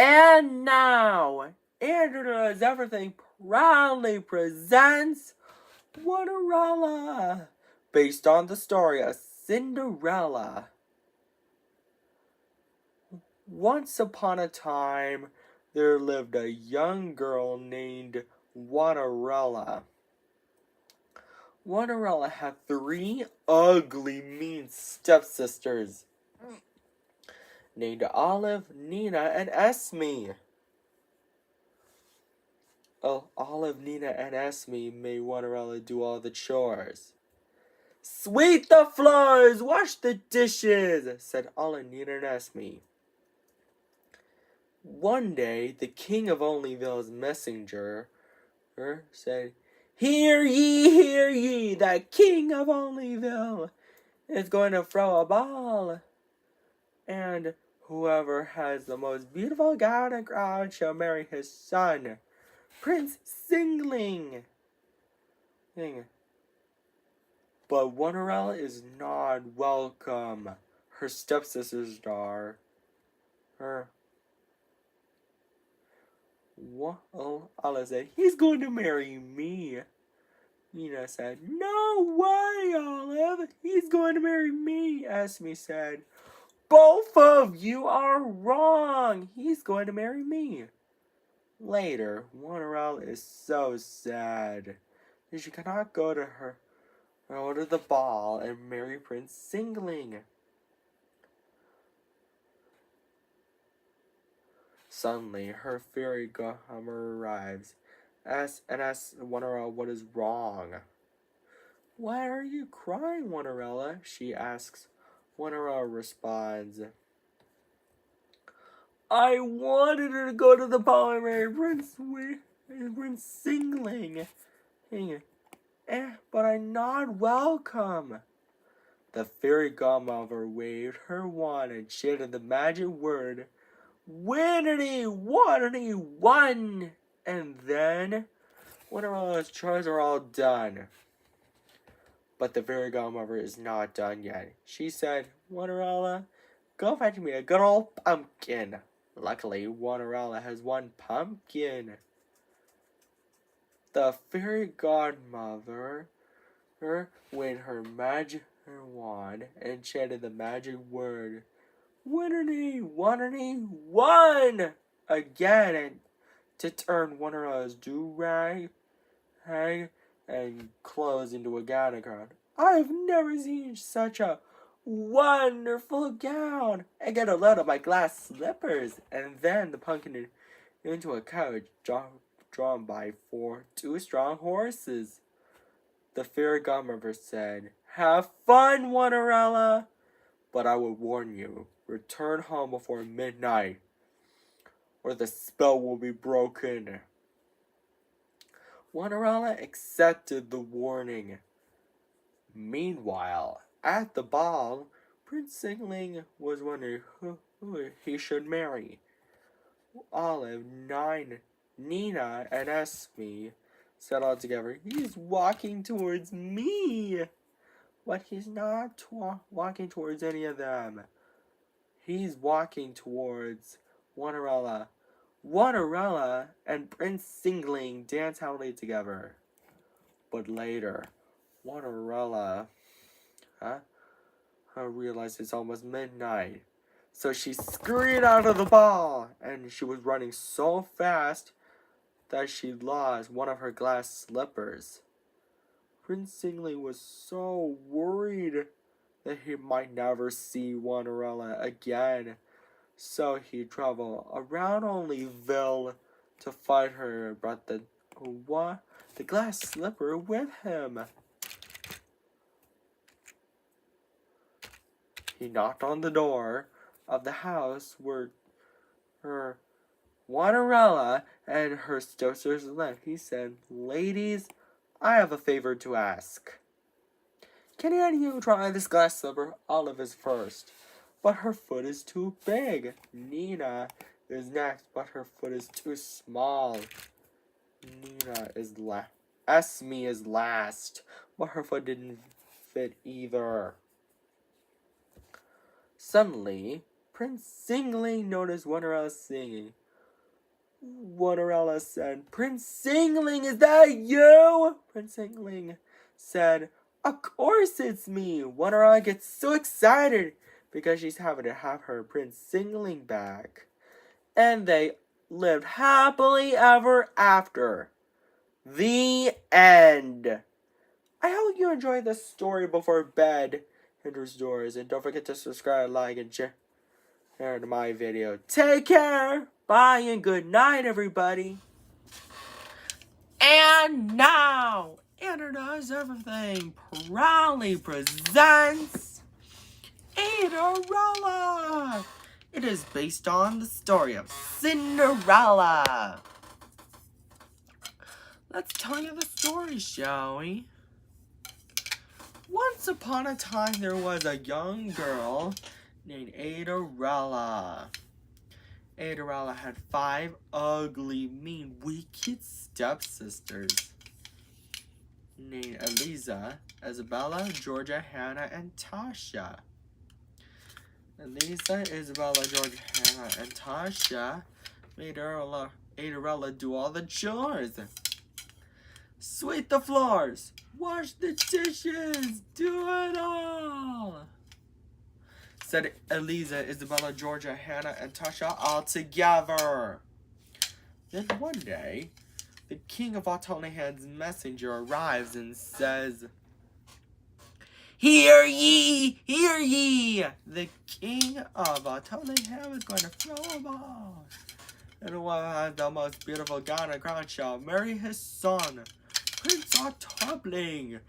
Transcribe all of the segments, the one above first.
And now, Andrew Does Everything proudly presents Cinderella, based on the story of Cinderella. Once upon a time, there lived a young girl named Cinderella. Cinderella had 3 ugly, mean stepsisters named Olive, Nina, and Esme. Olive, Nina, and Esme made Cinderella do all the chores. "Sweep the floors, wash the dishes," said Olive, Nina, and Esme. One day, the king of Onlyville's messenger said, hear ye, the king of Onlyville is going to throw a ball. And whoever has the most beautiful gown and crown shall marry his son, Prince Singling. But Cinderella is not welcome. Her stepsisters are. Olive said, he's going to marry me. Nina said, no way, Olive. He's going to marry me. Esme said, both of you are wrong. He's going to marry me. Later, Cinderella is so sad that she cannot go to the ball and marry Prince Singling. Suddenly, her fairy godmother arrives and asks Cinderella what is wrong. Why are you crying, Cinderella? She asks. Cinderella responds, I wanted her to go to the ball and marry Prince Singling, but I'm not welcome. The fairy godmother waved her wand and chanted the magic word, Winnity, Waterity, one! And then, Cinderella's chores are all done. But the fairy godmother is not done yet. She said, Cinderella, go fetch me a good old pumpkin. Luckily, Cinderella has one pumpkin. The fairy godmother waved her magic wand and chanted the magic word, Winnity, Waterity, one! Again, and to turn Cinderella's do-rag and clothes into a gown. I've never seen such a wonderful gown. I get a load of my glass slippers, and then the pumpkin into a carriage drawn by 2 strong horses. The fairy godmother said, have fun, Cinderella, but I will warn you, return home before midnight, or the spell will be broken. Cinderella accepted the warning. Meanwhile, at the ball, Prince Singling was wondering who he should marry. Olive, Nina, and Esme said all together, he's walking towards me. But he's not walking towards any of them. He's walking towards Cinderella. Cinderella and Prince Singling dance happily together. But later, Cinderella realized it's almost midnight. So she scurried out of the ball, and she was running so fast that she lost one of her glass slippers. Prince Singling was so worried that he might never see Cinderella again. So he traveled around Onlyville to find her and brought the glass slipper with him. He knocked on the door of the house where her Cinderella and her stepsisters lived. He said, ladies, I have a favor to ask. Can any of you try this glass slipper? Olive is first, but her foot is too big. Nina is next, but her foot is too small. Esme is last, but her foot didn't fit either. Suddenly, Prince Singling noticed Cinderella singing. Cinderella said, Prince Singling, is that you? Prince Singling said, of course it's me. Cinderella gets so excited because she's having to have her Prince Singling back. And they lived happily ever after. The end. I hope you enjoyed this story before bed enters doors. And don't forget to subscribe, like, and share to my video. Take care. Bye and good night, everybody. And now, Internet Everything proudly presents Cinderella. It is based on the story of Cinderella. Let's tell you the story, shall we? Once upon a time, there was a young girl named Cinderella. Cinderella had 5 ugly, mean, wicked stepsisters named Eliza, Isabella, Georgia, Hannah, and Tasha. Eliza, Isabella, Georgia, Hannah, and Tasha made Cinderella do all the chores. Sweep the floors, wash the dishes, do it all, said Eliza, Isabella, Georgia, Hannah, and Tasha all together. Then one day, the king of Autolihan's messenger arrives and says, Hear ye, hear ye! The king of Autolihan is going to throw a ball. And whoever has the most beautiful gown and crown shall marry his son, Prince Autobling.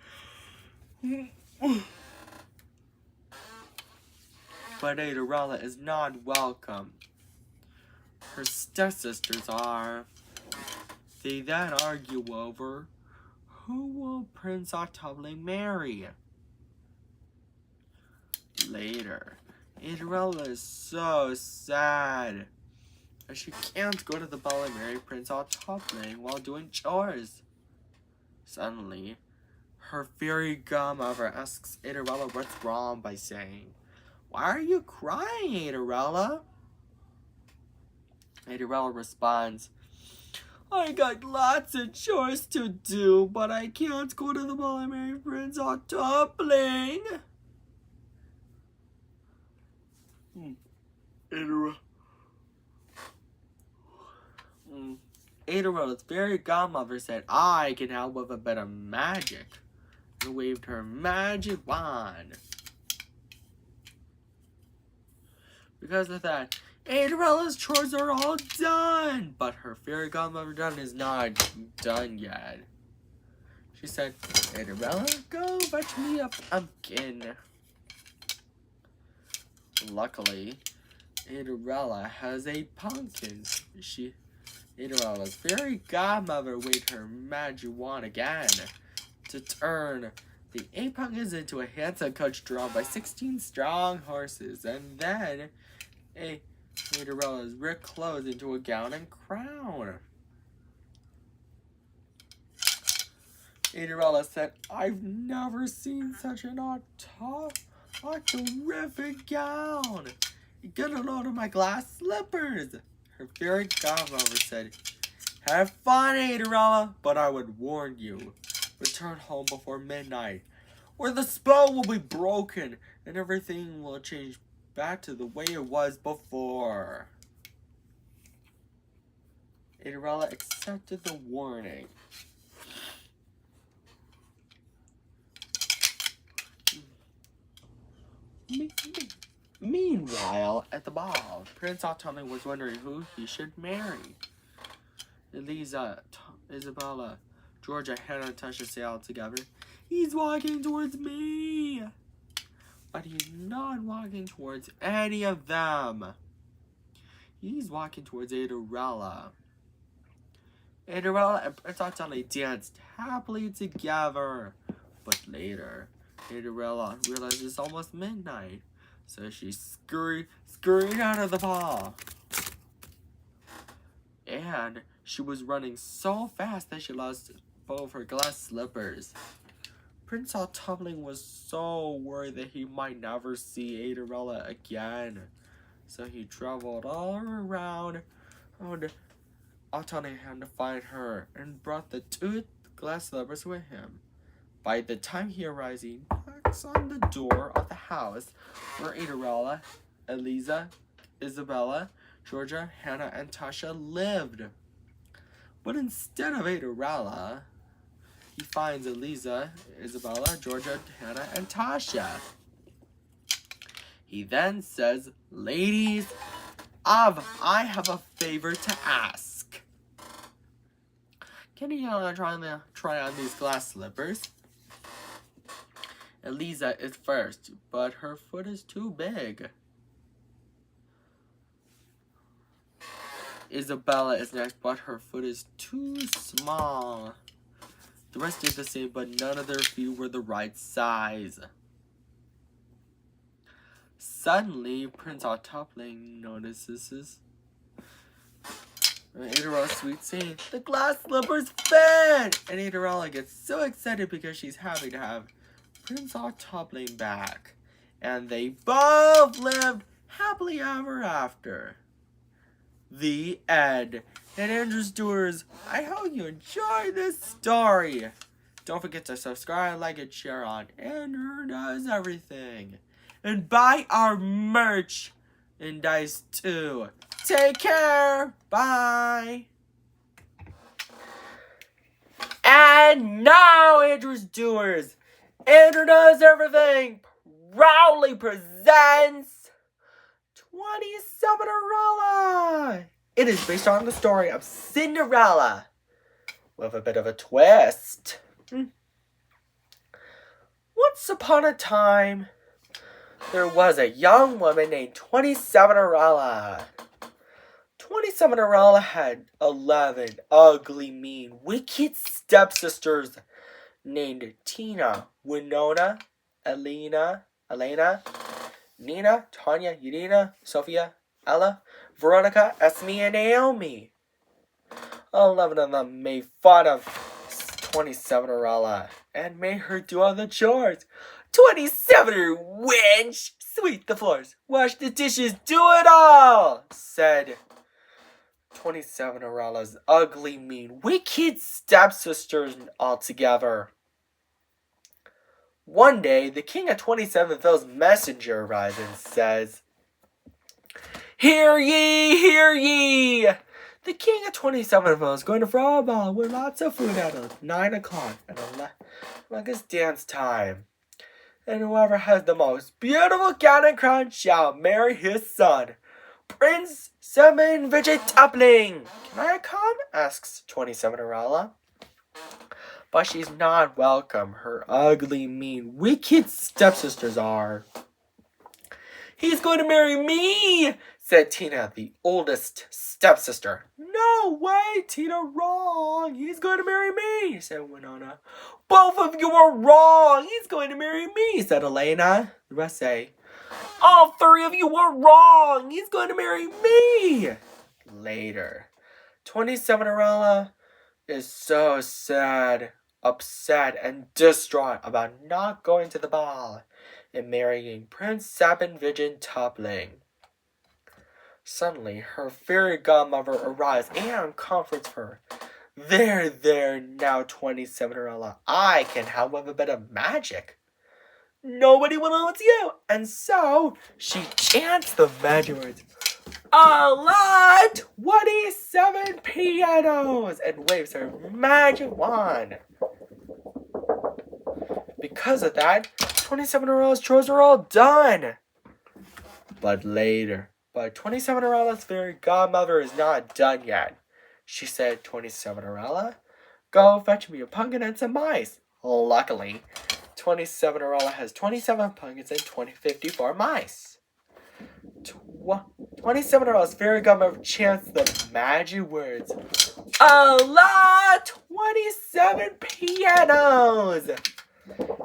But Cinderella is not welcome. Her stepsisters are. They then argue over who will Prince Autobling marry. Later, Cinderella is so sad that she can't go to the ball and marry Prince Autobling while doing chores. Suddenly, her fairy godmother asks Cinderella what's wrong by saying, Why are you crying, Cinderella? Cinderella responds, I got lots of chores to do, but I can't go to the ball and marry Prince Autobling. Cinderella's fairy godmother said, I can help with a bit of magic, and waved her magic wand. Because of that, Cinderella's chores are all done, but her fairy godmother is not done yet. She said, Cinderella, go fetch me a pumpkin. Luckily, Cinderella has a pumpkin. Cinderella's fairy godmother waved her magic wand again to turn the 8 pumpkins into a handsome coach drawn by 16 strong horses, and then Cinderella's rich clothes into a gown and crown. Cinderella said, I've never seen such an terrific gown. Get a load of my glass slippers. Her fairy godmother said, Have fun, Cinderella, but I would warn you, return home before midnight, or the spell will be broken and everything will change back to the way it was before. Cinderella accepted the warning. Meanwhile, at the ball, Prince Autobling was wondering who he should marry. Eliza, Isabella, Georgia, Hannah, and Tasha say all together, He's walking towards me! But he's not walking towards any of them. He's walking towards Cinderella. Cinderella and Prince Autobling danced happily together. But later, Cinderella realized it's almost midnight. So she scurried out of the ball. And she was running so fast that she lost both her glass slippers. Prince Autobling was so worried that he might never see Cinderella again. So he traveled all around out on a hand to find her and brought the two glass slippers with him. By the time he arrives, he knocks on the door of the house where Cinderella, Eliza, Isabella, Georgia, Hannah, and Tasha lived. But instead of Cinderella, he finds Eliza, Isabella, Georgia, Hannah, and Tasha. He then says, "Ladies, I have a favor to ask. Can you try on these glass slippers?" Eliza is first, but her foot is too big. Isabella is next, but her foot is too small. The rest did the same, but none of their feet were the right size. Suddenly, Prince Toppling notices Cinderella's sweet saying, "The glass slippers fit!" And Cinderella gets so excited because she's happy to have Prince Toppling back. And they both lived happily ever after. The end. And Andrew Stewards, I hope you enjoyed this story. Don't forget to subscribe, like, and share on Andrew Does Everything. And buy our merch and dice too. Take care. Bye. And now, Andrew Stewards, Andrew Does Everything proudly presents 27 Cinderella. It is based on the story of Cinderella with a bit of a twist. Once upon a time, there was a young woman named 27 Cinderella. 27 Cinderella had 11 ugly, mean, wicked stepsisters named Tina, Winona, Elena, Nina, Tanya, Yelena, Sophia, Ella, Veronica, Esme, and Naomi. 11 of them made fun of 27 Cinderella and made her do all the chores. 27 wench! Sweep the floors, wash the dishes, do it all! Said 27 Cinderella's ugly, mean, wicked stepsisters all together. One day, the king of 27ville's messenger arrives and says, "Hear ye, hear ye! The king of 27ville is going to throw a ball with lots of food at 9 o'clock and like it's dance time. And whoever has the most beautiful gown and crown shall marry his son, Prince Seven Vidget Toppling. Can I come?" asks 27 Cinderella. But she's not welcome. Her ugly, mean, wicked stepsisters are. "He's going to marry me," said Tina, the oldest stepsister. "No way, Tina, wrong. He's going to marry me," said Winona. "Both of you are wrong. He's going to marry me," said Elena. The rest say, "All three of you are wrong. He's going to marry me." Later, 27 Cinderella is so sad, upset, and distraught about not going to the ball and marrying Prince Seven Vidget Toppling. Suddenly, her fairy godmother arrives and comforts her. There, now 27 Cinderella, I can help with a bit of magic. Nobody will know it's you." And so, she chants the magic words, "A lot 27 pianos," and waves her magic wand. Because of that, 27 Cinderella's chores are all done. But 27 Cinderella's fairy godmother is not done yet. She said, 27 Cinderella, go fetch me a pumpkin and some mice. Luckily, 27 Cinderella has 27 pumpkins and 54 mice. 27 Cinderella's fairy godmother chants the magic words, "A lot 27 pianos,"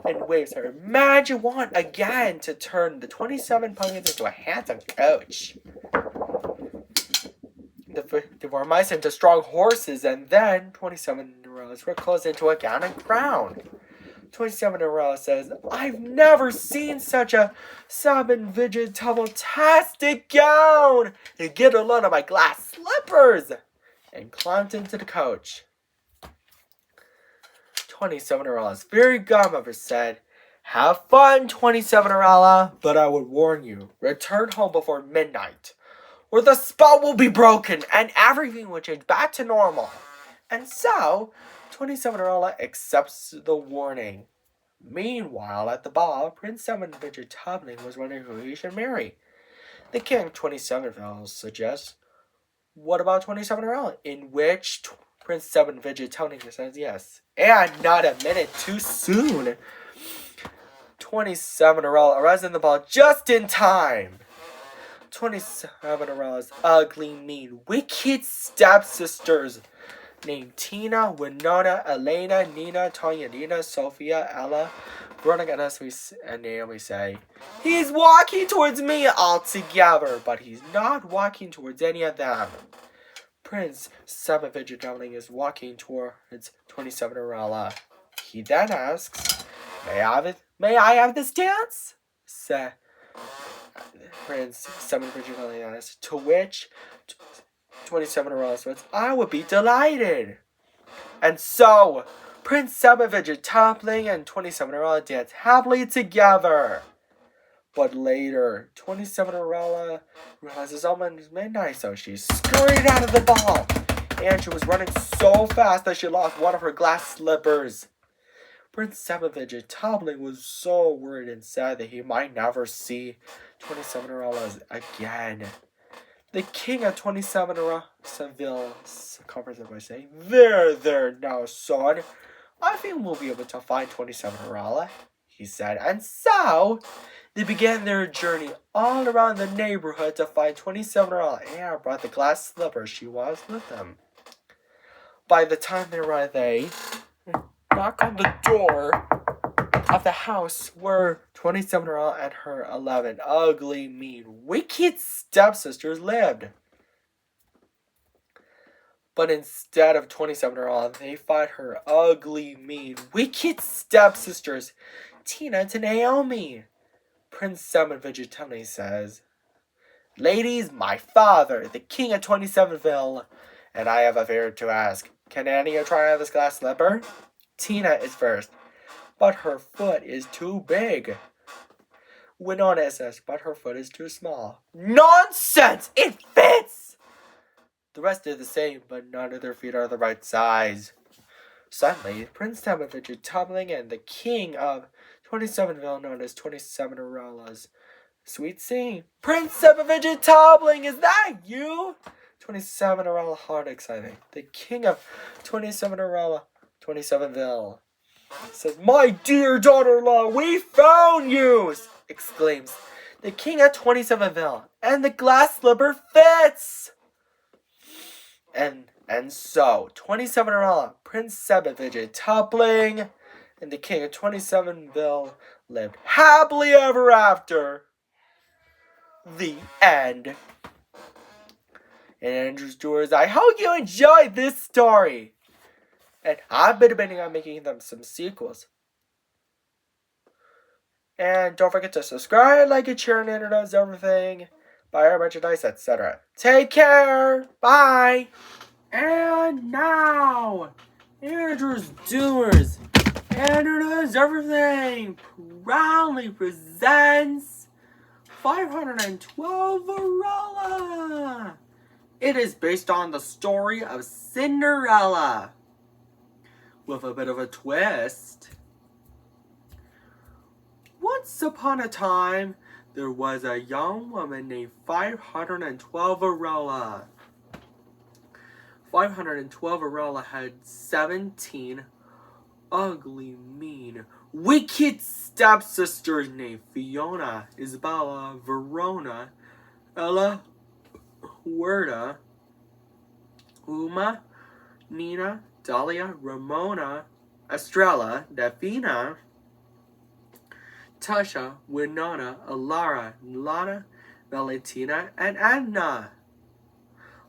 and waves her magic wand again to turn the 27 pumpkins into a handsome coach. The 4 mice into strong horses, and then 27 Cinderellas were clothed into a gown and crown. 27 Cinderella says, "I've never seen such a Seven Vidget Toppling-tastic gown, and get a load of my glass slippers." and climbed into the coach. 27-Aralla's fairy godmother said, "Have fun, 27-Aralla, but I would warn you, return home before midnight, or the spell will be broken and everything will change back to normal." And so, 27-Aralla accepts the warning. Meanwhile, at the ball, Prince 7 Fidget Toppling was wondering who he should marry. The king, 27 suggests, "What about 27-Aralla?" In which Prince 7 Fidget Toppling says yes. And not a minute too soon, 27-Aralla arrives in the ball just in time. 27-Aralla's ugly, mean, wicked stepsisters named Tina, Winona, Elena, Nina, Tanya, Nina, Sophia, Ella, Veronica, and Naomi say, "He's walking towards me altogether, but he's not walking towards any of them." Prince 7 Fidget Toppling is walking towards 27-Aralla. He then asks, May I have this dance?" said Prince 7 Fidget Toppling asks, to which 27-Aralla says, "I would be delighted." And so, Prince 7 Fidget Toppling and 27-Aralla dance happily together. But later, 27-Aralla realizes almost midnight, so she scurried out of the ball. And she was running so fast that she lost one of her glass slippers. Prince 7 Fidget Toppling was so worried and sad that he might never see 27-Aralla again. The king of 27-Aralla comforts him by saying, There, now, son. I think we'll be able to find 27-Aralla," he said. And so, they began their journey all around the neighborhood to find 27-Aralla and brought the glass slippers she was with them. By the time they arrived, they knocked on the door of the house where 27-Aralla and her 11 ugly, mean, wicked stepsisters lived. But instead of 27-Aralla, they find her ugly, mean, wicked stepsisters, Tina and Naomi. Prince 7 Fidget Toppling says, "Ladies, my father, the king of 27ville, and I have a favor to ask. Can any of you try on this glass slipper?" Tina is first, but her foot is too big. Winona says, but her foot is too small. Nonsense! It fits! The rest are the same, but none of their feet are the right size. Suddenly, Prince 7 Fidget Toppling and the king of 27ville, known as 27-Aralla's sweet singing, "Prince 7 Fidget Toppling, is that you?" 27-Aralla heart exciting. The king of 27-Aralla, 27ville, says, "My dear daughter-in-law, we found you!" exclaims the king of 27ville, and the glass slipper fits! And so, 27-Aralla, Prince 7 Fidget Toppling, and the king of 27ville lived happily ever after. The end. And Andrew Stewart's, I hope you enjoyed this story. And I've been debating on making them some sequels. And don't forget to subscribe, like, and share, and introduce everything. Buy our merchandise, etc. Take care. Bye. And now, Andrew's Doers, introduce everything, proudly presents 512-Aralla. It is based on the story of Cinderella, with a bit of a twist. Once upon a time, there was a young woman named 512-Aralla. 512-Aralla had 17 ugly, mean, wicked stepsisters named Fiona, Isabella, Verona, Ella, Huerta, Uma, Nina, Dahlia, Ramona, Estrella, Davina, Tasha, Winona, Alara, Lana, Valentina, and Edna.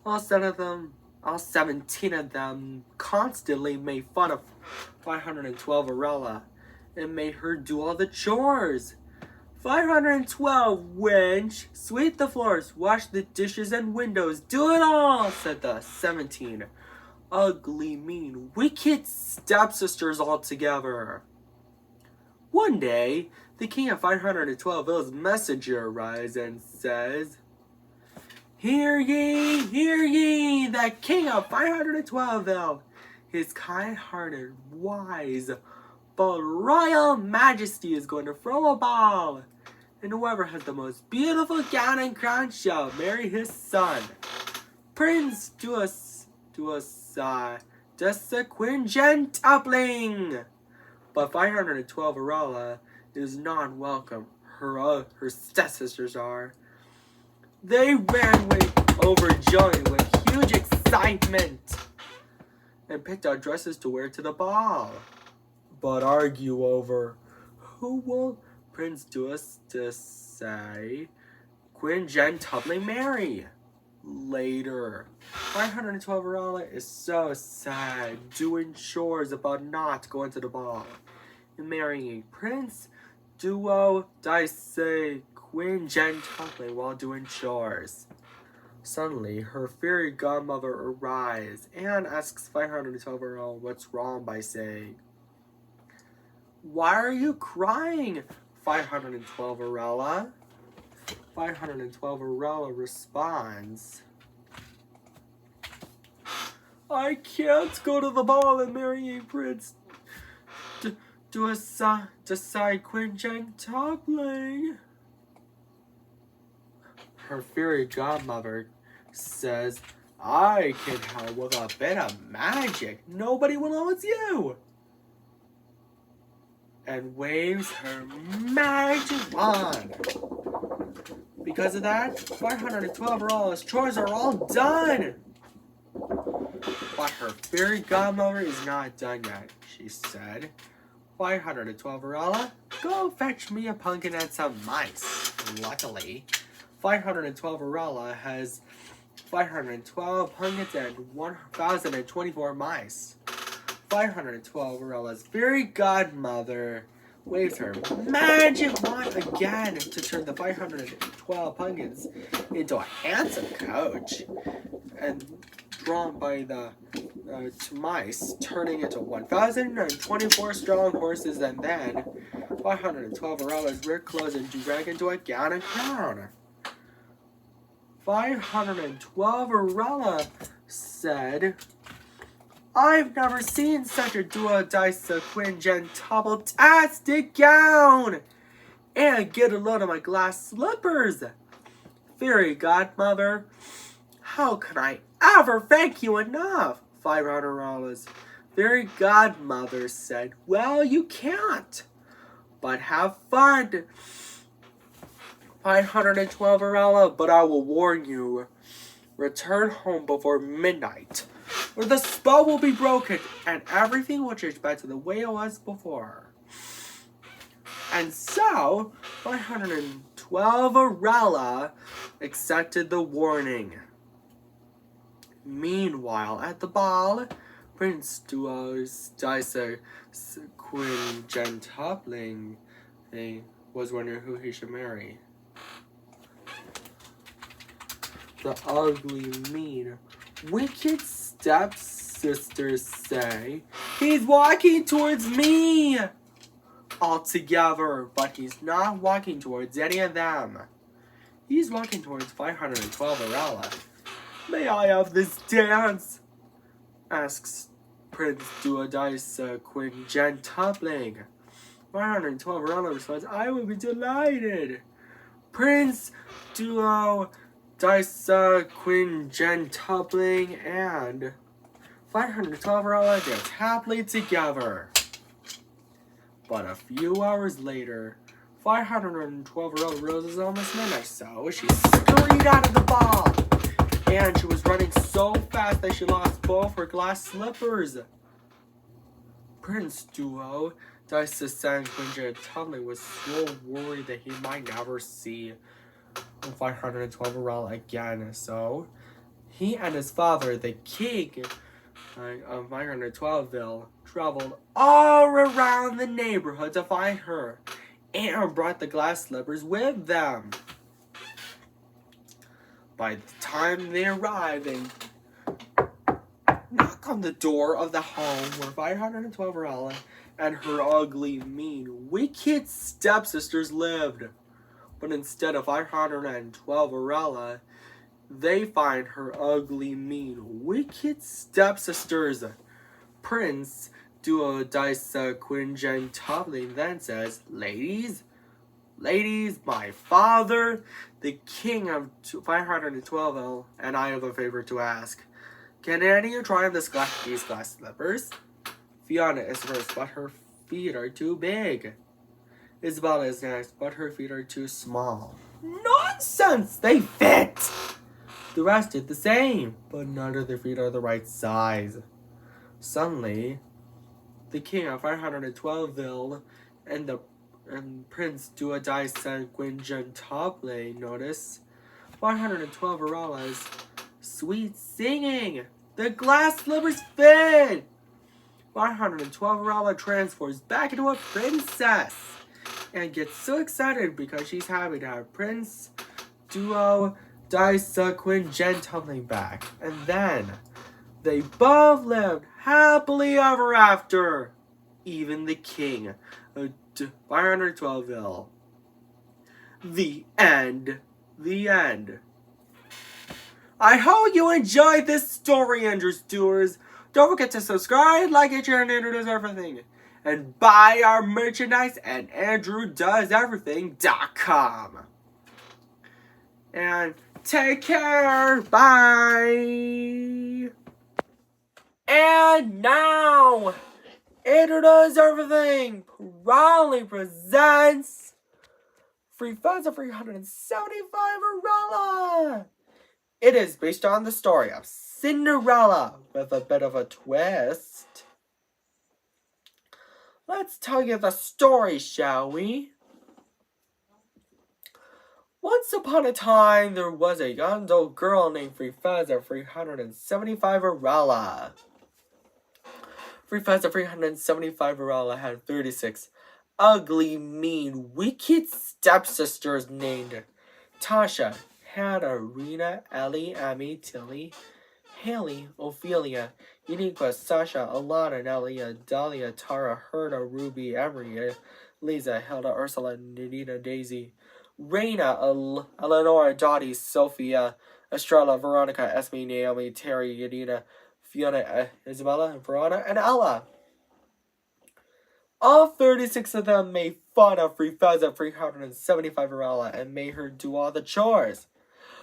All 17 of them constantly made fun of 512-Aralla and made her do all the chores. 512, wench. Sweep the floors, wash the dishes and windows, do it all, said the 17 ugly, mean, wicked stepsisters all together. One day, the king of 512's messenger arrives and says, Hear ye, the king of 512 his kind-hearted, wise, but royal majesty is going to throw a ball, and whoever has the most beautiful gown and crown shall marry his son. Prince Quingentupling. But 512 Arella is not welcome. Her stepsisters are. They ran overjoyed with huge excitement and picked out dresses to wear to the ball, but argue over who will Prince Quingentupling marry. Later, 512 Arella is so sad, doing chores about not going to the ball and marrying Prince Quingentupling while doing chores. Suddenly, her fairy godmother arrives and asks 512 Arella what's wrong by saying, Why are you crying, 512 Arella? 512 Arella responds, I can't go to the ball and marry a prince decide Quingentupling. Her fairy godmother says, I can help with a bit of magic. Nobody will know it's you. And waves her magic wand. Because of that, 512 Arella's chores are all done. But her fairy godmother is not done yet, she said. 512 Arella, go fetch me a pumpkin and some mice. Luckily, 512 Arella has 512 pumpkins and 1,024 mice. 512 Arella's fairy godmother waves her magic wand again to turn the 512 pumpkins into a handsome coach, and drawn by the mice, turning into 1,024 strong horses, and then 512 Arella's rich clothes and drag into a gown and crown. 512 Arella said, I've never seen such a quingentupletastic gown! And get a load of my glass slippers! Fairy godmother, how can I ever thank you enough? 500 Arella's fairy godmother said, well, you can't, but have fun. 512 Arella, but I will warn you, return home before midnight, or the spell will be broken, and everything will change back to the way it was before. And so, 512 Arella accepted the warning. Meanwhile, at the ball, Prince Quingentupling was wondering who he should marry. The ugly, mean, wicked stepsisters say, he's walking towards me! Altogether, but he's not walking towards any of them. He's walking towards 512 Arella. May I have this dance? Asks Prince Quingentupling. 512 Arella responds, I will be delighted. Prince Quingentupling and 512 Arella dance happily together. But a few hours later, 512 Arella rose almost midnight, so she scurried out of the ball. And she was running so fast that she lost both her glass slippers. Prince Quingentupling was so worried that he might never see 512 Arella again. So he and his father, the king of 512ville, traveled all around the neighborhood to find her. and brought the glass slippers with them. By the time they arrive, they knock on the door of the home where 512 Arella and her ugly, mean, wicked stepsisters lived. But instead of 512 Arella, they find her ugly, mean, wicked stepsisters. Prince Duodisa Quingentopling then says, Ladies, my father, the king of 512, and I have a favor to ask. Can any of you try these glass slippers? Fiona is first, but her feet are too big. Isabella is next, but her feet are too small. Nonsense! They fit! The rest did the same, but none of their feet are the right size. Suddenly, the king of 512ville and Prince Duodisa Quingentopling notice 112 Arella's sweet singing. The glass slippers fit! 112 Arella transforms back into a princess and gets so excited because she's happy to have Prince Duodisa Quingentopling back. And then they both lived happily ever after. Even the king of 512ville. The end. The end. I hope you enjoyed this story, Andrew Stewards. Don't forget to subscribe, like it, share, and Andrew Does Everything. And buy our merchandise at AndrewDoesEverything.com. And take care. Bye. And now, Andrew Does Everything proudly presents Free Funds of 375 Arella. It is based on the story of Cinderella with a bit of a twist. Let's tell you the story, shall we? Once upon a time, there was a young old girl named Free Funds of 375 Arella. Free Funds of 375 Arella had 36 ugly, mean, wicked stepsisters named Tasha, Hannah, Rena, Ellie, Amy, Tilly, Haley, Ophelia, Uniqua, Sasha, Alana, Nelia, Dahlia, Tara, Herda, Ruby, Emery, Lisa, Hilda, Ursula, Nadina, Daisy, Raina, Eleanor, Dottie, Sophia, Estrella, Veronica, Esme, Naomi, Terry, Yadina, Fiona, Isabella, Verona, and Ella. All 36 of them made fun of Free Fuzz at 375 Arella and made her do all the chores.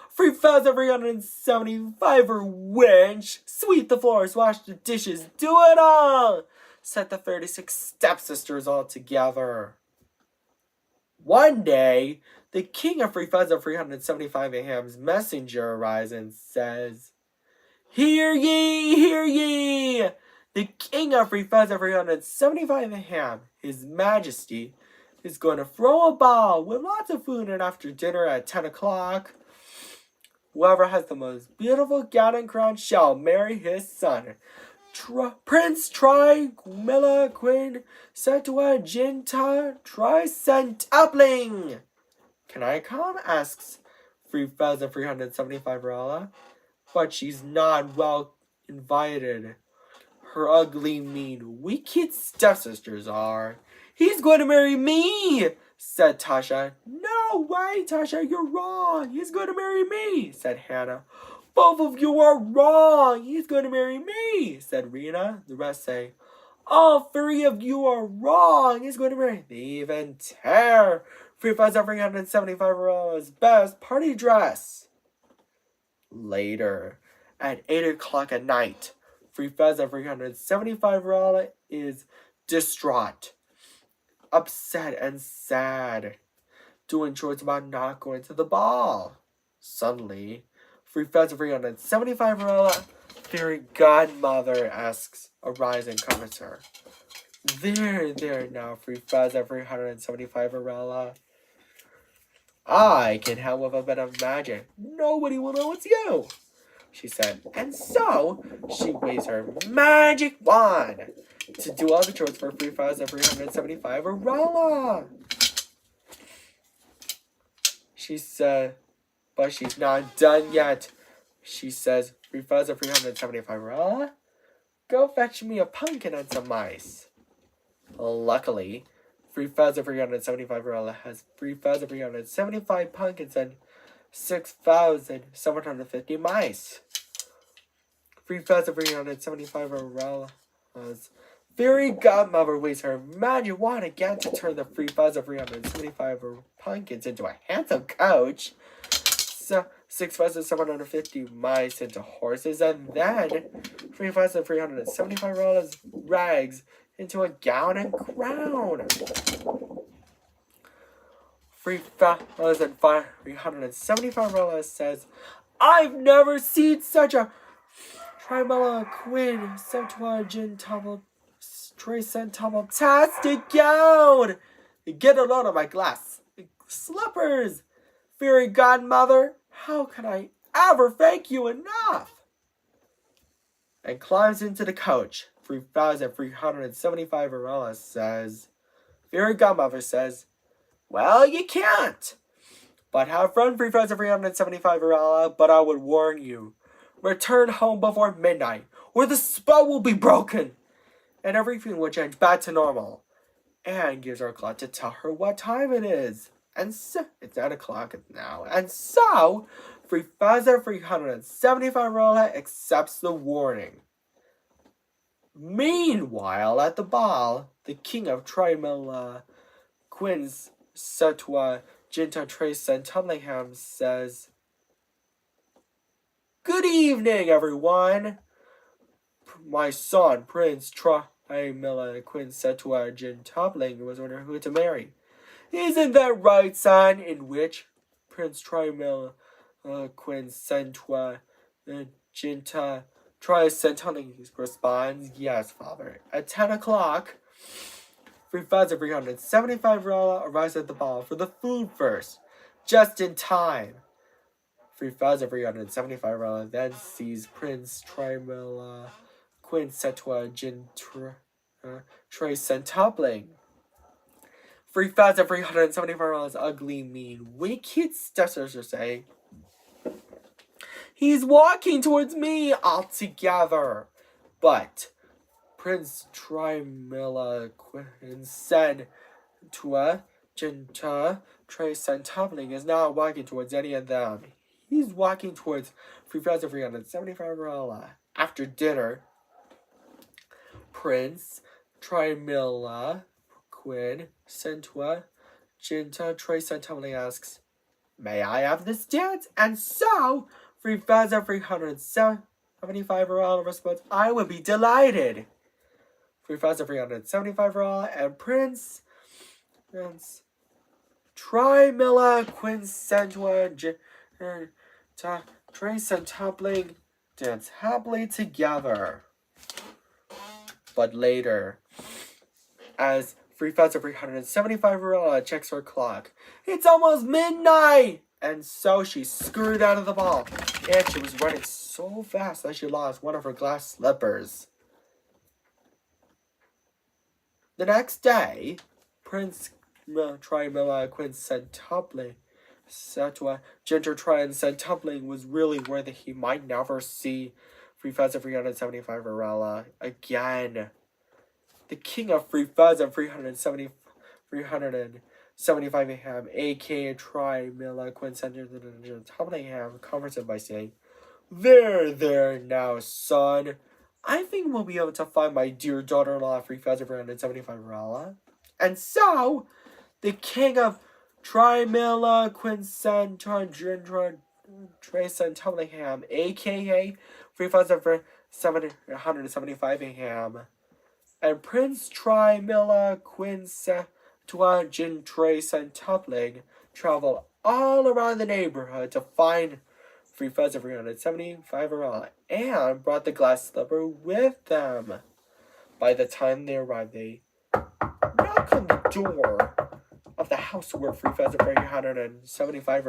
Free Fuzz at 375 wench, sweep the floors, wash the dishes, do it all! Set the 36 stepsisters all together. One day, the king of Free Fuzz of 375 Aham's messenger arrives and says, Hear ye, hear ye! The king of Free Fuzz of 375 Aham, his majesty, is going to throw a ball with lots of food, and after dinner at 10 o'clock, whoever has the most beautiful gown and crown shall marry his son. Prince Trimilla Queen Septuaginta Tricentupling. Can I come? Asks Free Fuzz of 375 Arella. But she's not well invited. Her ugly, mean, wicked stepsisters are. He's going to marry me, said Tasha. No way, Tasha, you're wrong. He's going to marry me, said Hannah. Both of you are wrong. He's going to marry me, said Rena. The rest say, all three of you are wrong. He's going to marry. They even tear Free Fuzz of 375 Arella's best party dress. Later, at 8 o'clock at night, Free Fuzz of 375 Arella is distraught, upset, and sad, doing chores about not going to the ball. Suddenly, Free Fuzz of 375 Arella, fairy godmother, asks a rising commenter. There now, Free Fuzz of 375 Arella. I can help with a bit of magic. Nobody will know it's you, she said. And so, she waves her magic wand to do all the chores for Free Fuzz of 375 Arella. She said, but she's not done yet. She says, 3,375 go fetch me a pumpkin and some mice. Luckily, 3,375 has 3,375 pumpkins and 6,750 mice. 3,375 fairy godmother waves her magic wand again to turn the 3,375 pumpkins into a handsome coach. 6,750 mice into horses, and then 3,375 rags into a gown and crown. 3,375 says, I've never seen such a Tribella Queen Septuagentuple Tricentuple-tastic gown. Get a load of my glass slippers. Fairy godmother, how can I ever thank you enough? And climbs into the coach. 3,375 says, Fairy godmother says, well, you can't. But have fun, 3,375 but I would warn you. Return home before midnight, or the spell will be broken, and everything will change back to normal. And gives her a clock to tell her what time it is. And so, it's 9 o'clock now. And so, 3,375 accepts the warning. Meanwhile, at the ball, the king of Trimilla, Quin's Setua, Jinta Trace and Tumlingham says, good evening, everyone. My son, Prince Trimilla, Quin Setua, Jintopling, was wondering who to marry. Isn't that right, son? In which Prince Trimilla, Quin Setua, Jinta, Tricentennial responds, yes, father. At 10 o'clock, 3,375 arrives at the ball for the food first, just in time. 3,375 then sees Prince Trimilla, Quin Setua, Jinta, Tricentupling. 3,375 ugly, mean, wicked stepsisters say, he's walking towards me altogether. But Prince Trimilla Quin said to Jinta Tricentupling is not walking towards any of them. He's walking towards 3,375 After dinner, Prince Trimilla Quin Setua Jinta Tricentupling asks, may I have this dance? And so 3,375 responds, I would be delighted. 3,375 and Prince Trimilla Quin Setua Jinta Tricentupling dance happily together. But later, as 3,375 checks her clock, it's almost midnight! And so she scurried out of the ball, and she was running so fast that she lost one of her glass slippers. The next day, Prince Trimilla Quin Centupling, Setua Jinta Tricentupling was really worried that he might never see 3,375 again. The king of 3,375 aka Trimilla Quin Centupling, comforts him by saying, there now, son. I think we'll be able to find my dear daughter-in-law 3,375 And so, the king of Trimilla Quin Centupling, aka 3,775 and Prince Trimilla Quin Setua Jinta Tricentupling travel all around the neighborhood to find 3,375 and brought the glass slipper with them. By the time they arrived, they knocked on the door of the house where 3,375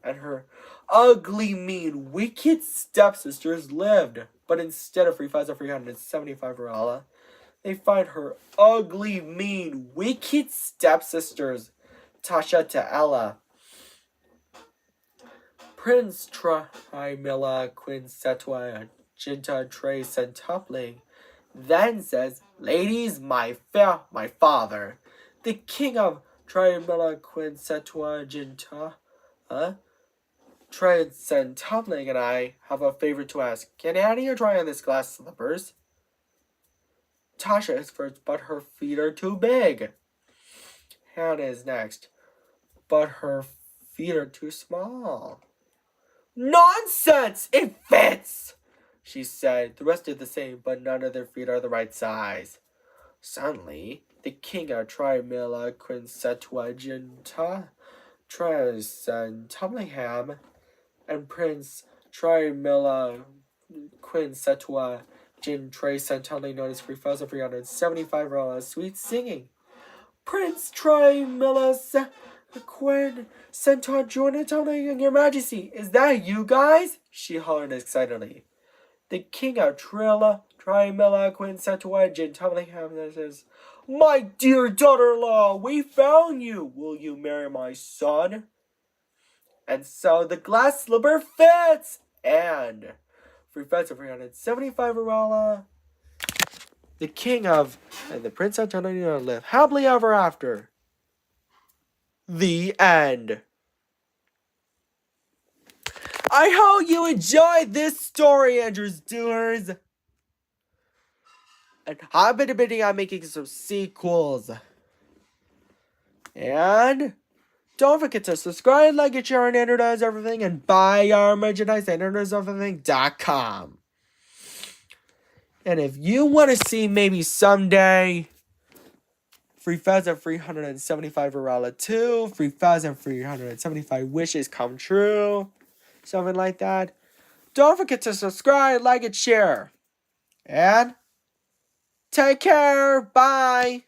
and her ugly, mean, wicked stepsisters lived. But instead of 3,375 they find her ugly, mean, wicked stepsisters, Tasha to Ella. Prince Trimilla Quincetua Ginta Tre Centupling then says, "Ladies, my father, the king of Trimilla Quincetua Ginta, Tre Centupling and I have a favor to ask. Can Annie try on this glass slippers?" Tasha is first, but her feet are too big. Hannah is next, but her feet are too small. "Nonsense! It fits!" she said. The rest are the same, but none of their feet are the right size. Suddenly, the king of Trimilla Quincetuaginta, Tumblingham, and Prince Trimilla Quincetua Jin Tre Centelli noticed 3,375 sweet singing. "Prince Trimilla Quinn Centaur joining your majesty. Is that you guys?" she hollered excitedly. The king of Trimilla Quinn Centaur Tumblingham says, "My dear daughter-in-law, we found you. Will you marry my son?" And so the glass slipper fits. And 3,375 the king of and the Prince Antonio live happily ever after. The end. I hope you enjoyed this story, Andrews Doers. And I've been debating on making some sequels. And don't forget to subscribe, like, and share on Andrew Does Everything, and buy our merchandise at AndrewDoesEverything.com. And if you want to see maybe someday 3,375 Arala 2, 3,375 wishes come true, something like that, don't forget to subscribe, like, and share. And take care. Bye.